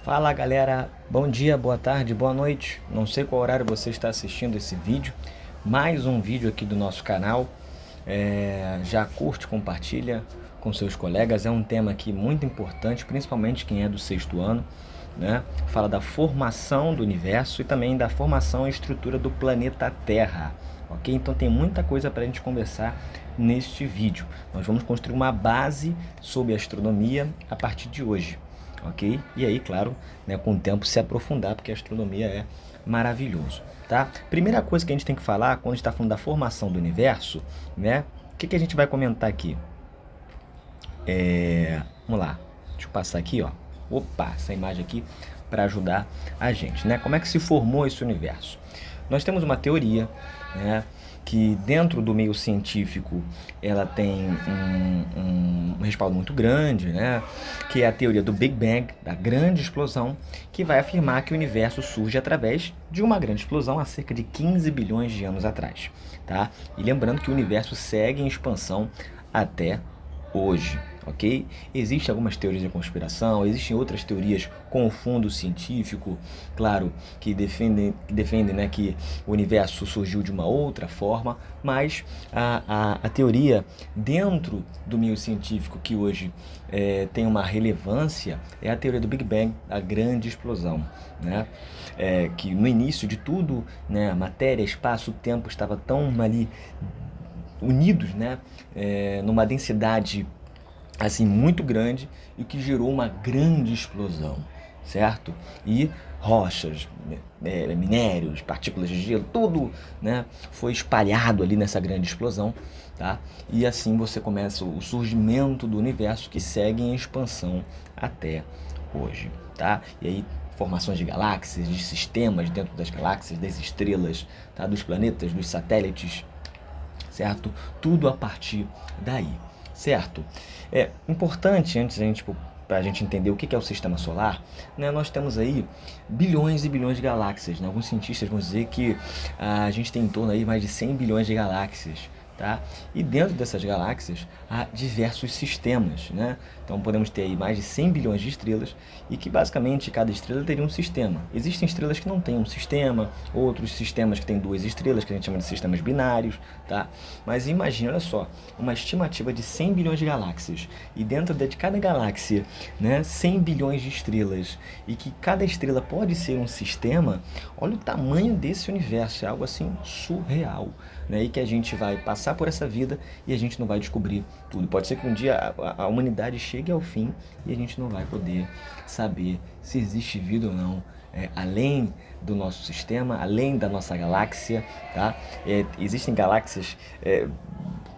Fala galera, bom dia, boa tarde, boa noite. Não sei qual horário você está assistindo esse vídeo. Mais um vídeo aqui do nosso canal. Já curte, compartilha com seus colegas. É um tema aqui muito importante, principalmente quem é do sexto ano, né? Fala da formação do universo e também da formação e estrutura do planeta Terra. Ok? Então tem muita coisa para a gente conversar neste vídeo. Nós vamos construir uma base sobre astronomia a partir de hoje. Ok? E aí, claro, né, com o tempo se aprofundar, porque a astronomia é maravilhoso, tá? Primeira coisa que a gente tem que falar quando está falando da formação do universo, né? O que a gente vai comentar aqui? Vamos lá, deixa eu passar aqui, ó. Opa, essa imagem aqui para ajudar a gente, né? Como é que se formou esse universo? Nós temos uma teoria, né, que dentro do meio científico ela tem um respaldo muito grande, né, que é a teoria do Big Bang, da grande explosão, que vai afirmar que o universo surge através de uma grande explosão há cerca de 15 bilhões de anos atrás, tá? E lembrando que o universo segue em expansão até hoje, ok? Existem algumas teorias de conspiração, existem outras teorias com fundo científico, claro, que defendem, né, que o universo surgiu de uma outra forma, mas a teoria dentro do meio científico que hoje tem uma relevância é a teoria do Big Bang, a grande explosão, né? Que no início de tudo, né, a matéria, espaço, tempo estava tão ali unidos, né, numa densidade assim muito grande e que gerou uma grande explosão, certo? E rochas, minérios, partículas de gelo, tudo, né, foi espalhado ali nessa grande explosão, tá? E assim você começa o surgimento do universo que segue em expansão até hoje, tá? E aí formações de galáxias, de sistemas dentro das galáxias, das estrelas, tá? Dos planetas, dos satélites, certo? Tudo a partir daí, certo? É importante, antes para a gente entender o que é o sistema solar, né, nós temos aí bilhões e bilhões de galáxias, né? Alguns cientistas vão dizer que a gente tem em torno aí mais de 100 bilhões de galáxias, tá? E dentro dessas galáxias há diversos sistemas, né? Então podemos ter aí mais de 100 bilhões de estrelas e que basicamente cada estrela teria um sistema. Existem estrelas que não têm um sistema, outros sistemas que têm duas estrelas, que a gente chama de sistemas binários, tá? Mas imagine, olha só, uma estimativa de 100 bilhões de galáxias e dentro de cada galáxia, né, 100 bilhões de estrelas e que cada estrela pode ser um sistema. Olha o tamanho desse universo, é algo assim surreal, né? E que a gente vai passar por essa vida e a gente não vai descobrir tudo. Pode ser que um dia a humanidade chegue ao fim e a gente não vai poder saber se existe vida ou não, além do nosso sistema, além da nossa galáxia, tá? Existem galáxias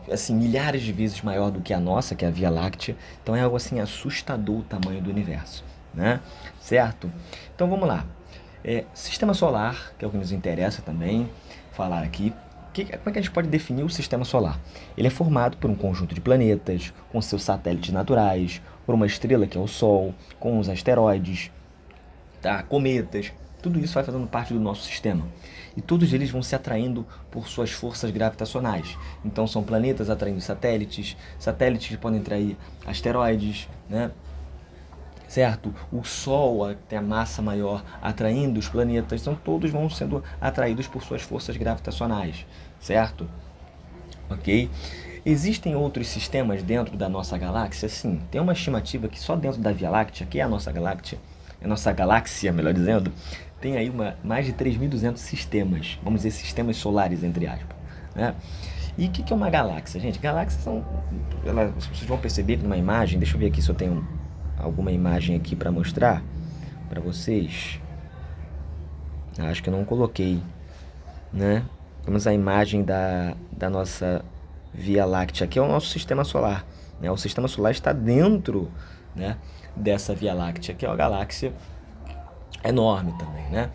assim, milhares de vezes maior do que a nossa, que é a Via Láctea. Então é algo assim assustador o tamanho do universo, né? Certo? Então vamos lá. Sistema solar, que é o que nos interessa também falar aqui. Como é que a gente pode definir o sistema solar? Ele é formado por um conjunto de planetas, com seus satélites naturais, por uma estrela que é o Sol, com os asteroides, tá? Cometas. Tudo isso vai fazendo parte do nosso sistema. E todos eles vão se atraindo por suas forças gravitacionais. Então são planetas atraindo satélites, satélites que podem atrair asteroides, né? Certo? O Sol tem a massa maior atraindo os planetas, então todos vão sendo atraídos por suas forças gravitacionais, certo? Ok? Existem outros sistemas dentro da nossa galáxia? Sim, tem uma estimativa que só dentro da Via Láctea, que é a nossa galáxia, melhor dizendo, tem aí mais de 3.200 sistemas, vamos dizer sistemas solares, entre aspas, né? E o que é uma galáxia, gente? Galáxias são, vocês vão perceber numa imagem, deixa eu ver aqui se eu tenho alguma imagem aqui para mostrar para vocês. Acho que eu não coloquei, né? Temos a imagem da nossa Via Láctea, que é o nosso sistema solar, né? O sistema solar está dentro, né, dessa Via Láctea, que é uma galáxia enorme também, né?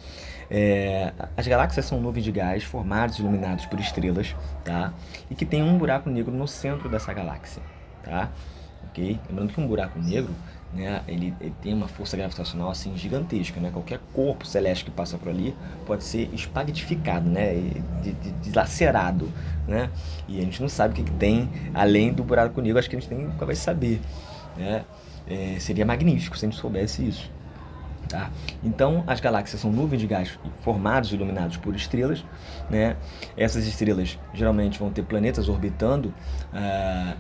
As galáxias são nuvens de gás formados e iluminados por estrelas, tá? E que tem um buraco negro no centro dessa galáxia, tá? Ok? Lembrando que um buraco negro, né, ele tem uma força gravitacional assim gigantesca, né? Qualquer corpo celeste que passa por ali pode ser espaguetificado, né? Dilacerado, né? E a gente não sabe o que tem além do buraco negro. Acho que a gente nunca vai saber, né? Seria magnífico se a gente soubesse isso. Tá? Então, as galáxias são nuvens de gás formados e iluminados por estrelas, né? Essas estrelas geralmente vão ter planetas orbitando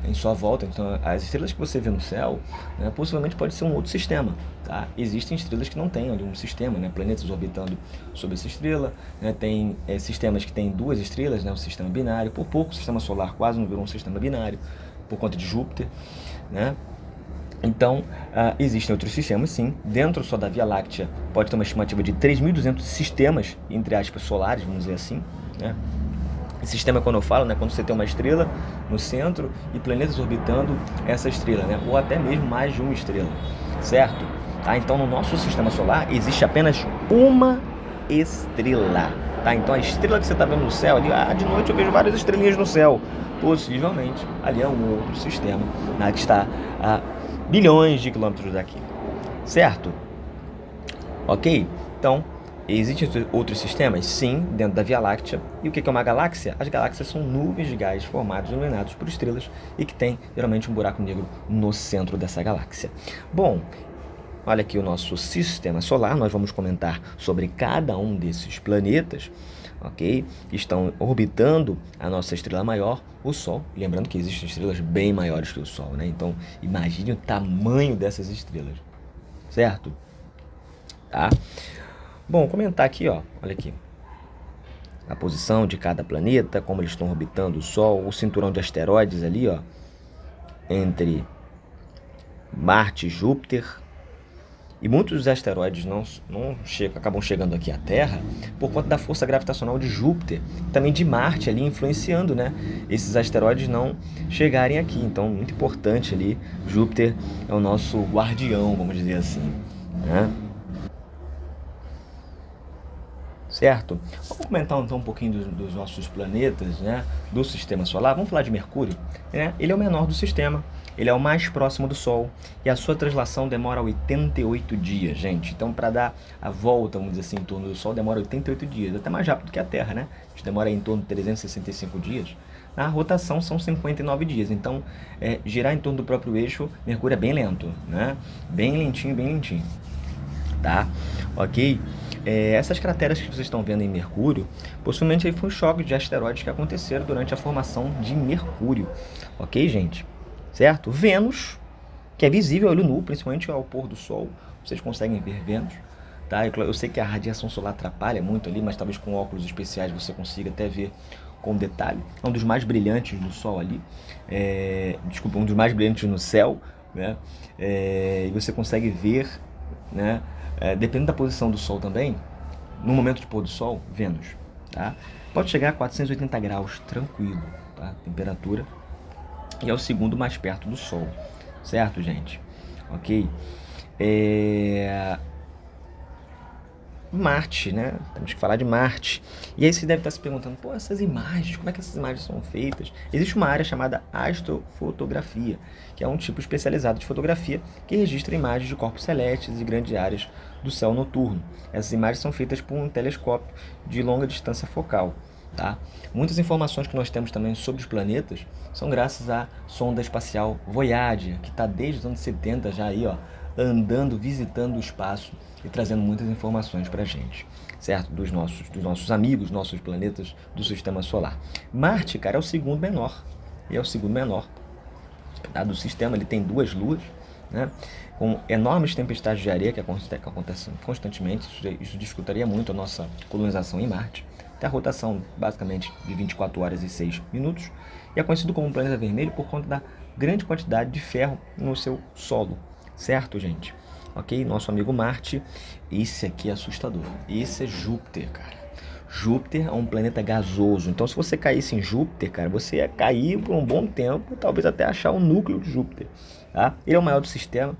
em sua volta. Então, as estrelas que você vê no céu, né, possivelmente pode ser um outro sistema. Tá? Existem estrelas que não têm ali um sistema, né? Planetas orbitando sobre essa estrela, né? Tem sistemas que têm duas estrelas, né? O sistema binário. Por pouco, o sistema solar quase não virou um sistema binário, por conta de Júpiter, né? Então, existem outros sistemas, sim. Dentro só da Via Láctea pode ter uma estimativa de 3.200 sistemas, entre aspas, solares, vamos dizer assim, né? Sistema, quando eu falo, né, quando você tem uma estrela no centro e planetas orbitando essa estrela, né, ou até mesmo mais de uma estrela, certo? Tá? Então, no nosso sistema solar existe apenas uma estrela, tá? Então, a estrela que você está vendo no céu, ali, de noite eu vejo várias estrelinhas no céu, possivelmente ali é um outro sistema, né, que está a bilhões de quilômetros daqui, certo? Ok? Então, existem outros sistemas? Sim, dentro da Via Láctea. E o que é uma galáxia? As galáxias são nuvens de gás formados e iluminados por estrelas e que tem, geralmente, um buraco negro no centro dessa galáxia. Bom, olha aqui o nosso sistema solar. Nós vamos comentar sobre cada um desses planetas, ok? Que estão orbitando a nossa estrela maior, o Sol. Lembrando que existem estrelas bem maiores que o Sol, né? Então, imagine o tamanho dessas estrelas, certo? Tá? Bom, comentar aqui, ó, olha aqui, a posição de cada planeta, como eles estão orbitando o Sol, o cinturão de asteroides ali, ó, entre Marte e Júpiter. E muitos dos asteroides acabam chegando aqui à Terra por conta da força gravitacional de Júpiter, também de Marte ali influenciando, né, esses asteroides não chegarem aqui. Então, muito importante ali, Júpiter é o nosso guardião, vamos dizer assim, né? Certo? Vamos comentar então um pouquinho dos nossos planetas, né, do sistema solar. Vamos falar de Mercúrio, né? Ele é o menor do sistema, ele é o mais próximo do Sol e a sua translação demora 88 dias, gente. Então, para dar a volta, vamos dizer assim, em torno do Sol, demora 88 dias, até mais rápido que a Terra, né? A gente demora em torno de 365 dias. Na rotação são 59 dias, então girar em torno do próprio eixo, Mercúrio é bem lento, né? Bem lentinho, tá? Ok? Essas crateras que vocês estão vendo em Mercúrio, possivelmente aí foi um choque de asteroides que aconteceram durante a formação de Mercúrio. Ok, gente? Certo? Vênus, que é visível a olho nu, principalmente ao pôr do Sol. Vocês conseguem ver Vênus. Tá? Eu sei que a radiação solar atrapalha muito ali, mas talvez com óculos especiais você consiga até ver com detalhe. É um dos mais brilhantes no Sol ali. Desculpa, um dos mais brilhantes no céu, né? E você consegue ver, né? Dependendo da posição do Sol também, no momento de pôr do Sol, Vênus, tá? Pode chegar a 480 graus, tranquilo, tá? Temperatura. E é o segundo mais perto do Sol, certo, gente? Ok? Marte, né? Temos que falar de Marte. E aí você deve estar se perguntando, pô, essas imagens, como é que essas imagens são feitas? Existe uma área chamada astrofotografia, que é um tipo especializado de fotografia que registra imagens de corpos celestes e grandes áreas do céu noturno. Essas imagens são feitas por um telescópio de longa distância focal. Tá? Muitas informações que nós temos também sobre os planetas são graças à sonda espacial Voyager, que está desde os anos 70 já aí, ó, andando, visitando o espaço e trazendo muitas informações para a gente, certo? Dos nossos amigos, nossos planetas do sistema solar. Marte, cara, é o segundo menor. E é o segundo menor, tá? Do sistema. Ele tem duas luas, né? Com enormes tempestades de areia que acontecem constantemente. Isso dificultaria muito a nossa colonização em Marte. Tem a rotação basicamente de 24 horas e 6 minutos. E é conhecido como planeta vermelho por conta da grande quantidade de ferro no seu solo. Certo, gente? Ok? Nosso amigo Marte. Esse aqui é assustador. Esse é Júpiter, cara. Júpiter é um planeta gasoso. Então, se você caísse em Júpiter, cara, você ia cair por um bom tempo, talvez até achar o núcleo de Júpiter. Tá? Ele é o maior do sistema,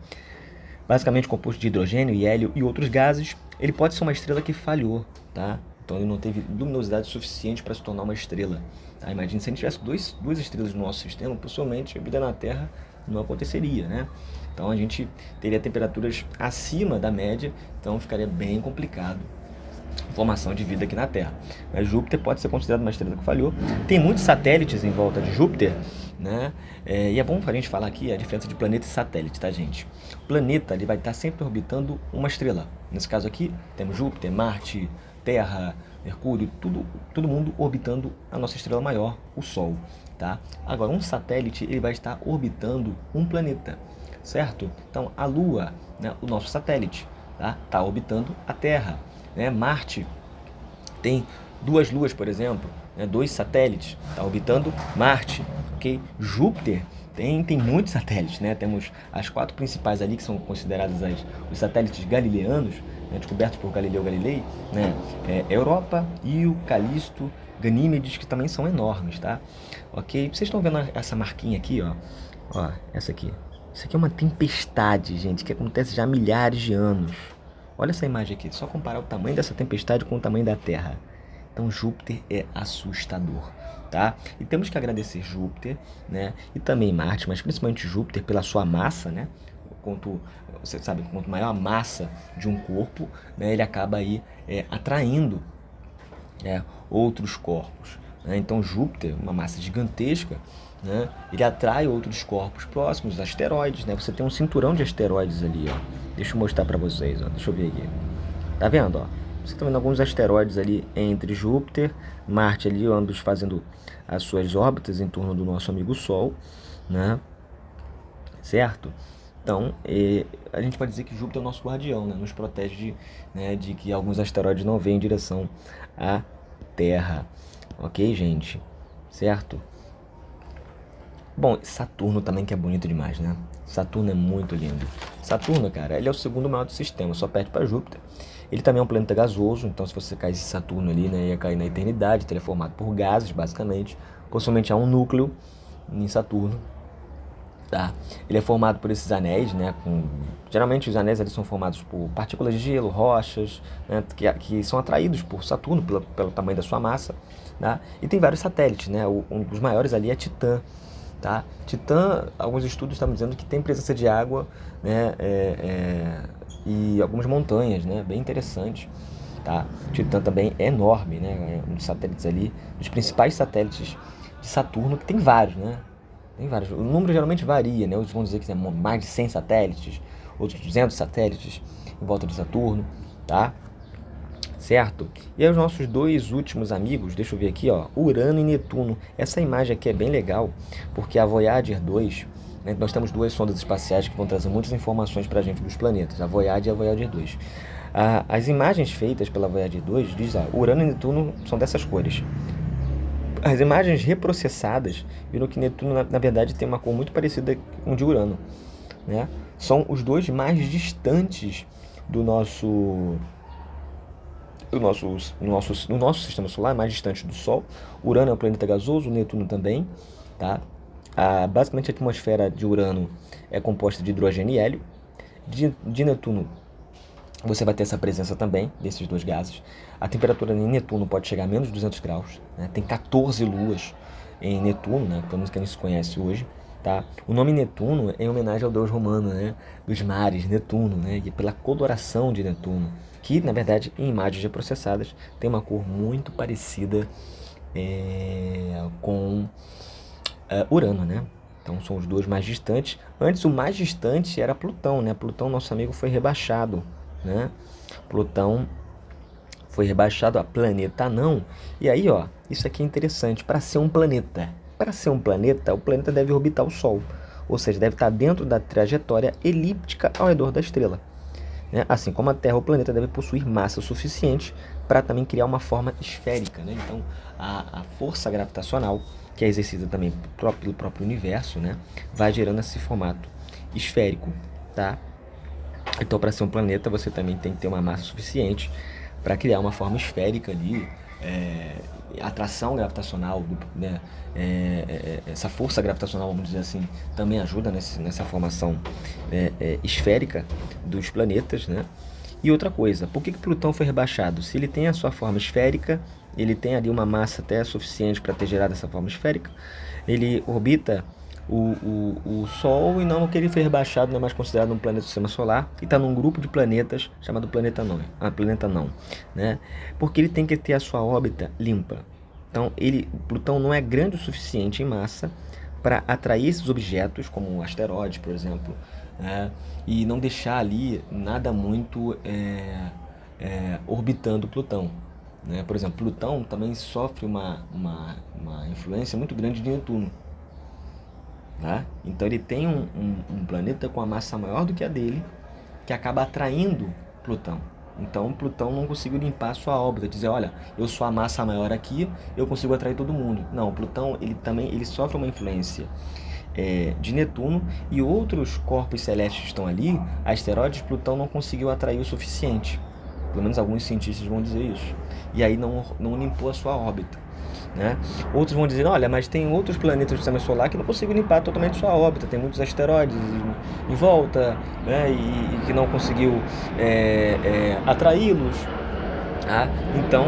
basicamente composto de hidrogênio e hélio e outros gases. Ele pode ser uma estrela que falhou, tá? Então ele não teve luminosidade suficiente para se tornar uma estrela. Tá? Imagina se a gente tivesse duas estrelas no nosso sistema, possivelmente a vida na Terra não aconteceria, né? Então a gente teria temperaturas acima da média, então ficaria bem complicado formação de vida aqui na Terra. Mas Júpiter pode ser considerado uma estrela que falhou. Tem muitos satélites em volta de Júpiter, né? E é bom a gente falar aqui a diferença de planeta e satélite, tá, gente? O planeta ele vai estar sempre orbitando uma estrela. Nesse caso aqui, temos Júpiter, Marte, Terra, Mercúrio, todo mundo orbitando a nossa estrela maior, o Sol, tá? Agora, um satélite ele vai estar orbitando um planeta, certo? Então, a Lua, né, o nosso satélite, tá orbitando a Terra. Né? Marte tem 2 luas, por exemplo, né? 2 satélites, está orbitando Marte. Okay? Júpiter tem muitos satélites, né? Temos as 4 principais ali, que são consideradas os satélites galileanos, né? Descobertos por Galileu Galilei, né? Europa, Io, Calisto, Ganímedes, que também são enormes, tá? Ok? Vocês estão vendo essa marquinha aqui, ó, essa aqui. Isso aqui é uma tempestade, gente, que acontece já há milhares de anos. Olha essa imagem aqui, só comparar o tamanho dessa tempestade com o tamanho da Terra. Então Júpiter é assustador, tá? E temos que agradecer Júpiter, né? E também Marte, mas principalmente Júpiter pela sua massa, né? Você sabe, quanto maior a massa de um corpo, né, ele acaba aí atraindo outros corpos. Né? Então Júpiter, uma massa gigantesca, né, ele atrai outros corpos próximos, asteroides, né? Você tem um cinturão de asteroides ali, ó. Deixa eu mostrar para vocês, ó. Deixa eu ver aqui. Tá vendo, ó? Você está vendo alguns asteroides ali entre Júpiter, Marte ali, ambos fazendo as suas órbitas em torno do nosso amigo Sol, né? Certo? Então, a gente pode dizer que Júpiter é o nosso guardião, né? Nos protege de que alguns asteroides não venham em direção à Terra. Ok, gente? Certo? Bom, Saturno também, que é bonito demais, né? Saturno é muito lindo. Saturno, cara, ele é o segundo maior do sistema, só perde para Júpiter. Ele também é um planeta gasoso, então se você caísse em Saturno ali, né, ia cair na eternidade. Ele é formado por gases, basicamente. Possivelmente há um núcleo em Saturno, tá? Ele é formado por esses anéis, né? Geralmente os anéis eles são formados por partículas de gelo, rochas, né, que são atraídos por Saturno pelo tamanho da sua massa, tá? E tem vários satélites, né? Um dos maiores ali é Titã. Tá? Titã, alguns estudos estão dizendo que tem presença de água, né, e algumas montanhas, né, bem interessante. Tá? Titã também é enorme, né, um dos satélites ali, dos principais satélites de Saturno, que tem vários, né? Tem vários. O número geralmente varia, né? Outros vão dizer que tem mais de 100 satélites, outros 200 satélites em volta de Saturno, tá? Certo? E aí os nossos 2 últimos amigos, deixa eu ver aqui, ó, Urano e Netuno. Essa imagem aqui é bem legal, porque a Voyager 2, né, nós temos 2 sondas espaciais que vão trazer muitas informações para a gente dos planetas, a Voyager e a Voyager 2. As imagens feitas pela Voyager 2, diz lá, Urano e Netuno são dessas cores. As imagens reprocessadas viram que Netuno, na verdade, tem uma cor muito parecida com de Urano, né? São os 2 mais distantes do nosso sistema solar, mais distante do Sol. Urano é um planeta gasoso, Netuno também, tá? Basicamente a atmosfera de Urano é composta de hidrogênio e hélio. De Netuno você vai ter essa presença também desses 2 gases. A temperatura em Netuno pode chegar a menos de 200 graus, né? Tem 14 luas em Netuno, né? Pelo menos que a gente se conhece hoje. Tá? O nome Netuno é em homenagem ao deus romano, né, dos mares, Netuno, né, e pela coloração de Netuno, que na verdade em imagens reprocessadas tem uma cor muito parecida com Urano, né? Então são os 2 mais distantes. Antes o mais distante era Plutão, né? Plutão, nosso amigo, foi rebaixado, né? Plutão foi rebaixado a planeta anão. E aí, ó, isso aqui é interessante. Para ser um planeta, o planeta deve orbitar o Sol, ou seja, deve estar dentro da trajetória elíptica ao redor da estrela. Né? Assim como a Terra, o planeta deve possuir massa suficiente para também criar uma forma esférica. Né? Então, a força gravitacional, que é exercida também pelo próprio universo, né, vai gerando esse formato esférico. Tá? Então, para ser um planeta, você também tem que ter uma massa suficiente para criar uma forma esférica ali, atração gravitacional, né? Essa força gravitacional, vamos dizer assim, também ajuda nessa formação esférica dos planetas, né? E outra coisa, por que Plutão foi rebaixado? Se ele tem a sua forma esférica, ele tem ali uma massa até suficiente para ter gerado essa forma esférica, ele orbita o Sol, e não que ele foi rebaixado, não é mais considerado um planeta do sistema solar, e está num grupo de planetas chamado planeta não, né? Porque ele tem que ter a sua órbita limpa. Então, Plutão não é grande o suficiente em massa para atrair esses objetos, como um asteroide, por exemplo, né? E não deixar ali nada muito orbitando Plutão, né? Por exemplo, Plutão também sofre uma influência muito grande de Netuno. Tá? Então ele tem um planeta com a massa maior do que a dele, que acaba atraindo Plutão. Então Plutão não conseguiu limpar a sua órbita, dizer, olha, eu sou a massa maior aqui, eu consigo atrair todo mundo. Não, Plutão ele sofre uma influência de Netuno, e outros corpos celestes que estão ali, asteroides, Plutão não conseguiu atrair o suficiente. Pelo menos alguns cientistas vão dizer isso. E aí não limpou a sua órbita, né? Outros vão dizer, olha, mas tem outros planetas do sistema solar que não conseguiu limpar totalmente sua órbita, tem muitos asteroides em volta, né? E que não conseguiu atraí-los. Tá? Então,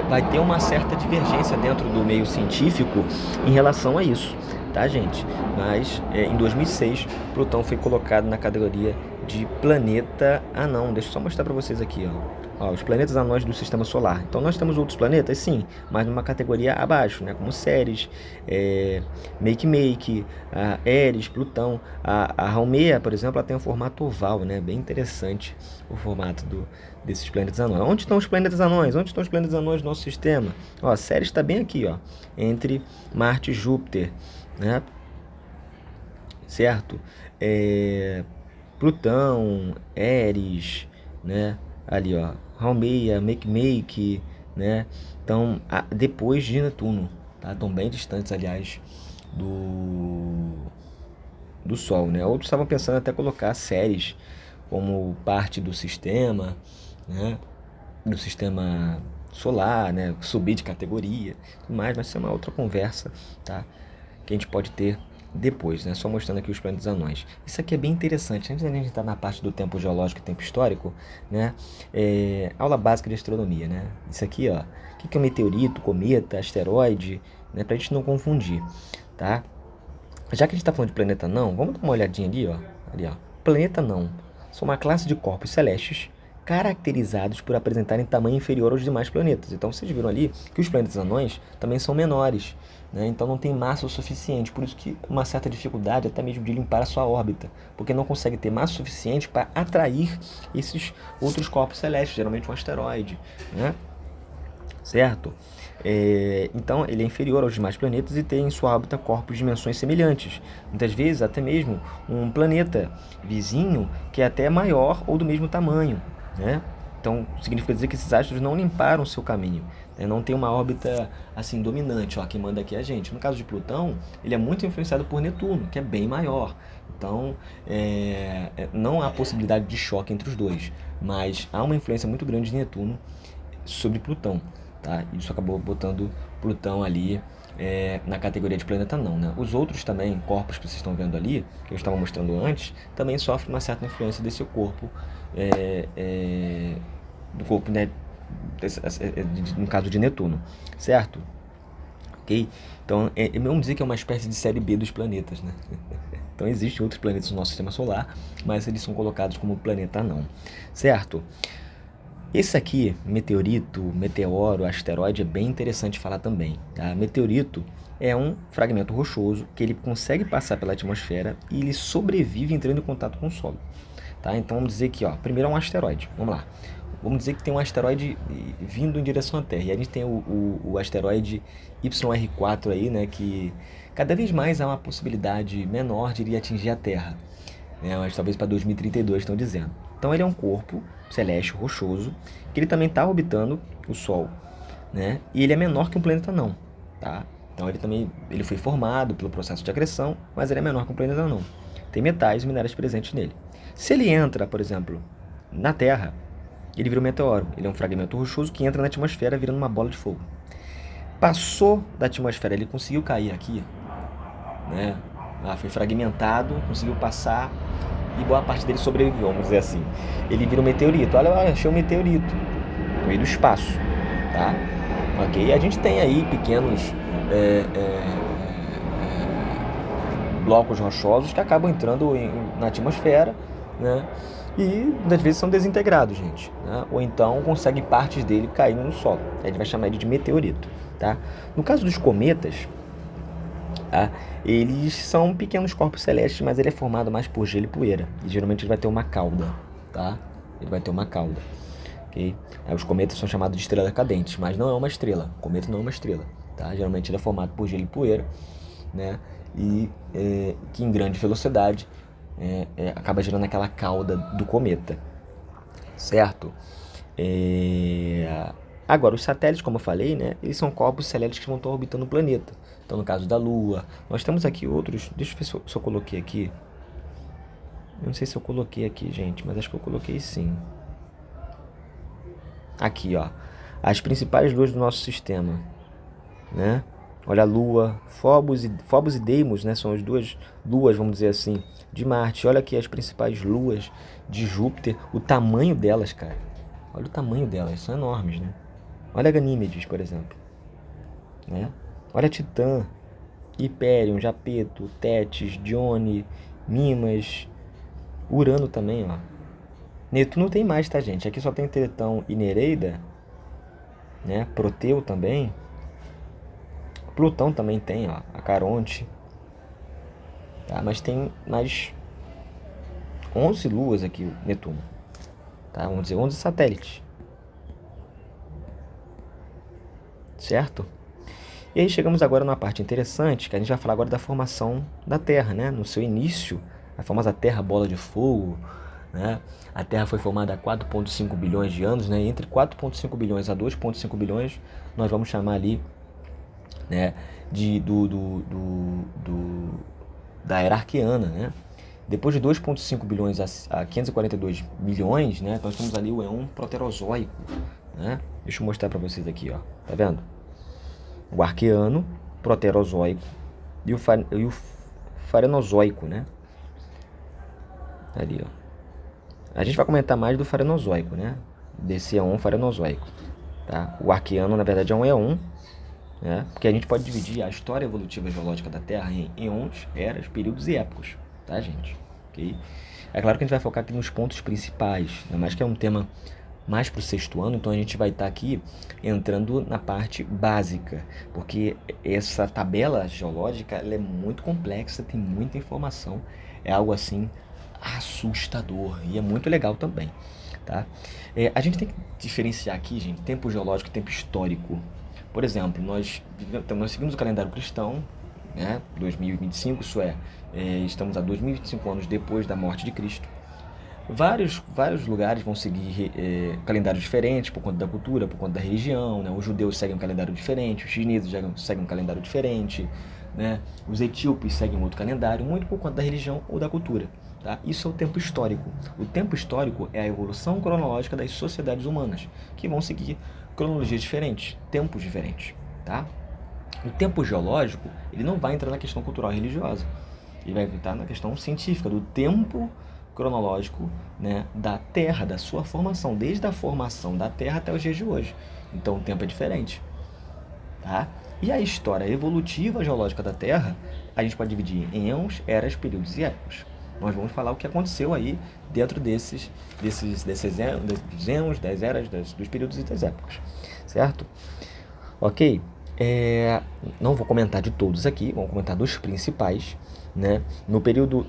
vai ter uma certa divergência dentro do meio científico em relação a isso, tá, gente? Mas, em 2006, Plutão foi colocado na categoria de planeta anão. Deixa eu só mostrar para vocês aqui, ó, os planetas anões do sistema solar. Então, nós temos outros planetas, sim, mas numa categoria abaixo, né? Como Ceres, Makemake, Eris, Plutão. A Haumea, por exemplo, ela tem um formato oval, né? Bem interessante o formato desses planetas anões. Onde estão os planetas anões? Onde estão os planetas anões do nosso sistema? Ó, Ceres está bem aqui, ó, entre Marte e Júpiter, né? Certo? Plutão, Eris, né? Ali, ó, Haumea, Makemake, né? Então, depois de Netuno, tá? Estão bem distantes, aliás, do Sol, né? Outros estavam pensando até colocar Ceres como parte do sistema, né? Do sistema solar, né? Subir de categoria, tudo mais, mas isso é uma outra conversa, tá? Que a gente pode ter depois, né? Só mostrando aqui os planetas anões. Isso aqui é bem interessante. Antes da gente entrar na parte do tempo geológico e tempo histórico, né? Aula básica de astronomia, né? Isso aqui, ó. O que é um meteorito, cometa, asteroide, né? Pra gente não confundir, tá? Já que a gente está falando de planeta não, vamos dar uma olhadinha ali, ó. Ali, ó. Planeta não são uma classe de corpos celestes caracterizados por apresentarem tamanho inferior aos demais planetas. Então vocês viram ali que os planetas anões também são menores, né? Então não tem massa o suficiente, por isso que uma certa dificuldade até mesmo de limpar a sua órbita, porque não consegue ter massa suficiente para atrair esses outros corpos celestes, geralmente um asteroide, né? Certo? Então ele é inferior aos demais planetas e tem em sua órbita corpos de dimensões semelhantes. Muitas vezes até mesmo um planeta vizinho que é até maior ou do mesmo tamanho, né? Então significa dizer que esses astros não limparam o seu caminho, né? Não tem uma órbita assim dominante, ó, que manda aqui a gente. No caso de Plutão, ele é muito influenciado por Netuno, que é bem maior. Então não há possibilidade de choque entre os dois, mas há uma influência muito grande de Netuno sobre Plutão. Tá? Isso acabou botando Plutão ali na categoria de planeta não, né? Os outros também, corpos que vocês estão vendo ali, que eu estava mostrando antes, também sofrem uma certa influência desse corpo, do corpo, né, no caso de Netuno, certo? Ok? Então, vamos dizer que é uma espécie de série B dos planetas, né? Então, existem outros planetas no nosso sistema solar, mas eles são colocados como planeta não, certo? Esse aqui, meteorito, meteoro, asteroide, é bem interessante falar também, tá? Meteorito é um fragmento rochoso que ele consegue passar pela atmosfera e ele sobrevive entrando em contato com o solo, tá? Então vamos dizer que, ó, primeiro é um asteroide, vamos lá. Vamos dizer que tem um asteroide vindo em direção à Terra, e a gente tem o asteroide YR4 aí, né, que cada vez mais há uma possibilidade menor de ele atingir a Terra, né? Mas talvez para 2032 estão dizendo. Então ele é um corpo celeste rochoso, que ele também está orbitando o Sol, né? E ele é menor que um planeta não, tá? Então ele foi formado pelo processo de acreção, mas ele é menor que um planeta não. Tem metais e minérios presentes nele. Se ele entra, por exemplo, na Terra, ele vira um meteoro. Ele é um fragmento rochoso que entra na atmosfera virando uma bola de fogo. Passou da atmosfera, ele conseguiu cair aqui, né? Foi fragmentado, conseguiu passar e boa parte dele sobreviveu, vamos dizer assim. Ele vira um meteorito. Olha, achei um meteorito no meio do espaço, tá? Ok? E a gente tem aí pequenos blocos rochosos que acabam entrando na atmosfera, né? E muitas vezes são desintegrados, gente, né? Ou então conseguem partes dele caindo no solo. A gente vai chamar ele de meteorito, tá? No caso dos cometas, tá? Eles são pequenos corpos celestes, mas ele é formado mais por gelo e poeira. E geralmente ele vai ter uma cauda, tá? Ele vai ter uma cauda, ok? Os cometas são chamados de estrelas cadentes, mas não é uma estrela. O cometa não é uma estrela, tá? Geralmente ele é formado por gelo e poeira, né? E que em grande velocidade acaba gerando aquela cauda do cometa, certo? Agora, os satélites, como eu falei, né, eles são corpos celestes que vão estar orbitando o planeta. Então, no caso da Lua, nós temos aqui outros. Deixa eu ver se eu coloquei aqui. Eu não sei se eu coloquei aqui, gente, mas acho que eu coloquei sim. Aqui, ó, as principais luas do nosso sistema, né? Olha a Lua, Phobos e Deimos, né? São as duas luas, vamos dizer assim, de Marte. Olha aqui as principais luas de Júpiter, o tamanho delas, cara. Olha o tamanho delas, são enormes, né? Olha Ganímedes, por exemplo, né? Olha Titã, Hiperion, Japeto, Tétis, Dione, Mimas, Urano também, ó. Netuno tem mais, tá, gente? Aqui só tem Tritão e Nereida, né? Proteu também. Plutão também tem, ó, a Caronte. Tá? Mas tem mais 11 luas aqui, o Netuno. Tá? Vamos dizer, 11 satélites. Certo? E aí chegamos agora numa parte interessante, que a gente vai falar agora da formação da Terra, né? No seu início, a famosa Terra Bola de Fogo, né? A Terra foi formada há 4,5 bilhões de anos, né? E entre 4,5 bilhões a 2,5 bilhões, nós vamos chamar ali, né, da Era Arqueana, né? Depois de 2,5 bilhões a 542 milhões, né, nós temos ali o Éon Proterozoico, né? Deixa eu mostrar para vocês aqui, ó. Tá vendo? O Arqueano, Proterozoico e o Farenozoico, né? Ali, ó. A gente vai comentar mais do Farenozoico, né? Desse Éon Farenozoico, tá? O Arqueano, na verdade, é um Éon, né? Porque a gente pode dividir a história evolutiva geológica da Terra em eons, eras, períodos e épocas, tá, gente? Ok? É claro que a gente vai focar aqui nos pontos principais, ainda mais que é um tema mais para o sexto ano, então a gente vai estar aqui entrando na parte básica, porque essa tabela geológica ela é muito complexa, tem muita informação, é algo assim assustador e é muito legal também, tá? A gente tem que diferenciar aqui, gente, tempo geológico e tempo histórico. Por exemplo, nós seguimos o calendário cristão, né, 2025, isso estamos a 2025 anos depois da morte de Cristo. Vários lugares vão seguir calendários diferentes por conta da cultura, por conta da religião, né? Os judeus seguem um calendário diferente, os chineses seguem um calendário diferente, né? Os etíopes seguem outro calendário, muito por conta da religião ou da cultura, tá? Isso é o tempo histórico. O tempo histórico é a evolução cronológica das sociedades humanas, que vão seguir cronologias diferentes, tempos diferentes, tá? O tempo geológico, ele não vai entrar na questão cultural e religiosa, ele vai entrar na questão científica, do tempo cronológico, né, da Terra, da sua formação, desde a formação da Terra até os dias de hoje. Então o tempo é diferente, tá? E a história evolutiva geológica da Terra, a gente pode dividir em eons, eras, períodos e épocas. Nós vamos falar o que aconteceu aí dentro desses eons, das eras, dos períodos e das épocas, certo? Ok? Não vou comentar de todos aqui, vamos comentar dos principais, né? No período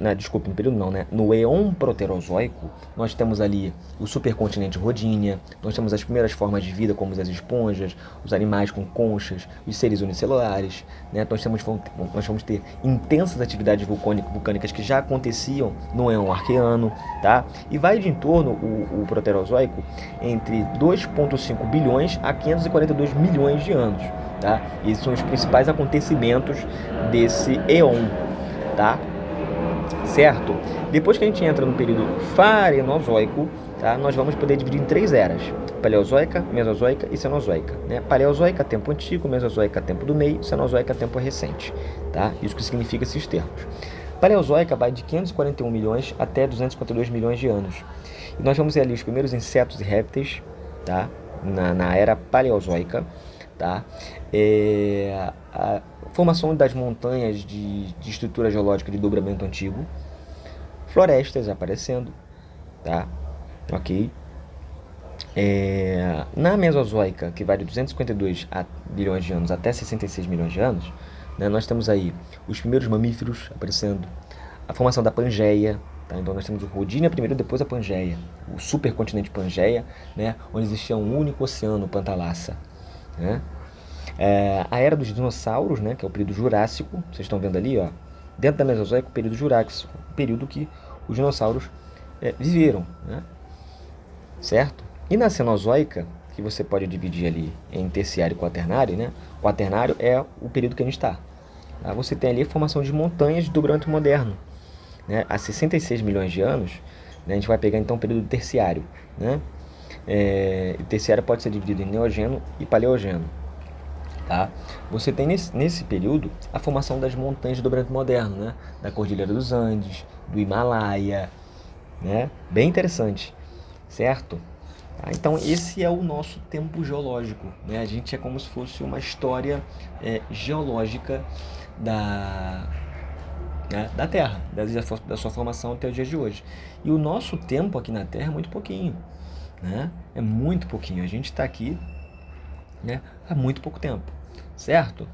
não, né? No Éon Proterozoico, nós temos ali o supercontinente Rodinia, nós temos as primeiras formas de vida, como as esponjas, os animais com conchas, os seres unicelulares, né? Nós vamos ter intensas atividades vulcânicas que já aconteciam no Éon Arqueano, tá? E vai de em torno o Proterozoico entre 2,5 bilhões a 542 milhões de anos, tá? E esses são os principais acontecimentos desse Éon, tá? Certo? Depois que a gente entra no período Farenozoico, tá? Nós vamos poder dividir em 3 eras: Paleozoica, Mesozoica e Cenozoica, né? Paleozoica, tempo antigo; Mesozoica, tempo do meio; Cenozoica, tempo recente, tá? Isso que significa esses termos. Paleozoica vai de 541 milhões até 252 milhões de anos. E nós vamos ver ali os primeiros insetos e répteis, tá? Na era Paleozoica, tá? Formação das montanhas de estrutura geológica de dobramento antigo. Florestas aparecendo, tá? Ok? Na Mesozoica, que vai de 252 bilhões de anos até 66 milhões de anos, né, nós temos aí os primeiros mamíferos aparecendo, a formação da Pangeia, tá? Então nós temos o Rodinia primeiro, depois a Pangeia, o supercontinente Pangeia, né, onde existia um único oceano, Pantalassa, né? A era dos dinossauros, né, que é o período Jurássico, vocês estão vendo ali, ó, dentro da Mesozoica, o período Jurássico, o período que os dinossauros viveram, né? Certo? E na Cenozoica, que você pode dividir ali em terciário e quaternário, né? O quaternário é o período que a gente está. Tá? Você tem ali a formação de montanhas de dobramento moderno, né? Há 66 milhões de anos, né? A gente vai pegar então o período terciário, né? O terciário pode ser dividido em neogeno e paleogeno. Tá? Você tem nesse período a formação das montanhas de dobramento moderno, né? Da Cordilheira dos Andes, do Himalaia, né? Bem interessante, certo? Tá? Então esse é o nosso tempo geológico, né? A gente é como se fosse uma história geológica da Terra, da sua formação até o dia de hoje. E o nosso tempo aqui na Terra é muito pouquinho, né? É muito pouquinho. A gente está aqui, né, há muito pouco tempo, certo?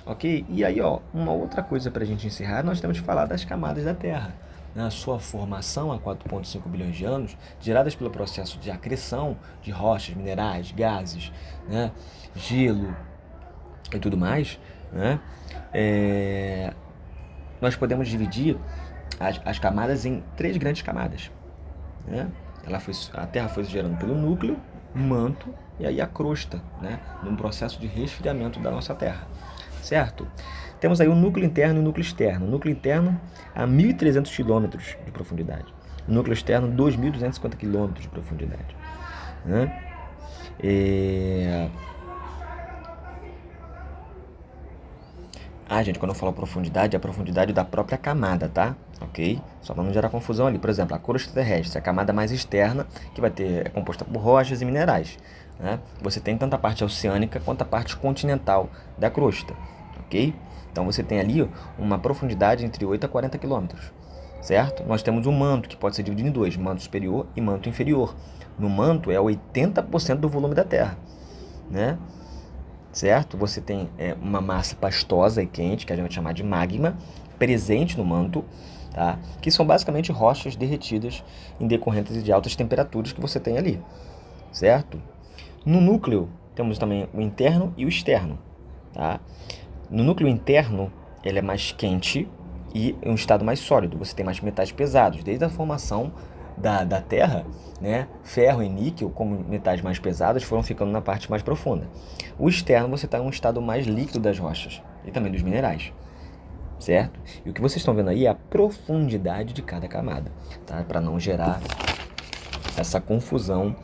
Ok? E aí, ó, uma outra coisa para a gente encerrar, nós temos que falar das camadas da Terra. Na sua formação há 4,5 bilhões de anos, geradas pelo processo de acreção de rochas, minerais, gases, né, gelo e tudo mais, né, nós podemos dividir as camadas em 3 grandes camadas, né? A Terra foi se gerando pelo núcleo, manto e aí a crosta, né? Num processo de resfriamento da nossa Terra, certo? Temos aí o núcleo interno e o núcleo externo. O núcleo interno a 1.300 km de profundidade. O núcleo externo 2.250 km de profundidade, né? Gente, quando eu falo profundidade, é a profundidade da própria camada, tá? Ok? Só para não gerar confusão ali. Por exemplo, a crosta terrestre, a camada mais externa, que é composta por rochas e minerais, né? Você tem tanto a parte oceânica quanto a parte continental da crosta, ok? Então você tem ali uma profundidade entre 8 a 40 quilômetros, certo? Nós temos o manto, que pode ser dividido em 2, manto superior e manto inferior. No manto é 80% do volume da Terra, né? Certo? Você tem uma massa pastosa e quente, que a gente vai chamar de magma, presente no manto, tá? Que são basicamente rochas derretidas em decorrência de altas temperaturas que você tem ali, certo? No núcleo, temos também o interno e o externo, tá? No núcleo interno, ele é mais quente e em um estado mais sólido. Você tem mais metais pesados, desde a formação da Terra, né? Ferro e níquel, como metais mais pesados, foram ficando na parte mais profunda. O externo, você está em um estado mais líquido das rochas e também dos minerais, certo? E o que vocês estão vendo aí é a profundidade de cada camada, tá? Para não gerar essa confusão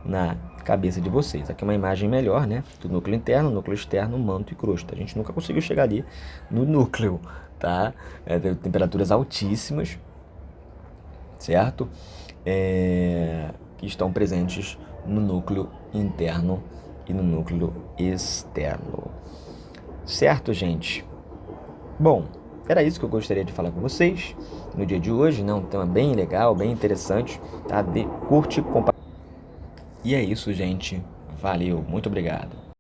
na cabeça de vocês. Aqui é uma imagem melhor, né? Do núcleo interno, núcleo externo, manto e crosta. A gente nunca conseguiu chegar ali no núcleo, tá? Temperaturas altíssimas, certo? Que estão presentes no núcleo interno e no núcleo externo. Certo, gente? Bom, era isso que eu gostaria de falar com vocês no dia de hoje, né? Um tema bem legal, bem interessante, tá? Curte, compartilha. E é isso, gente. Valeu, muito obrigado.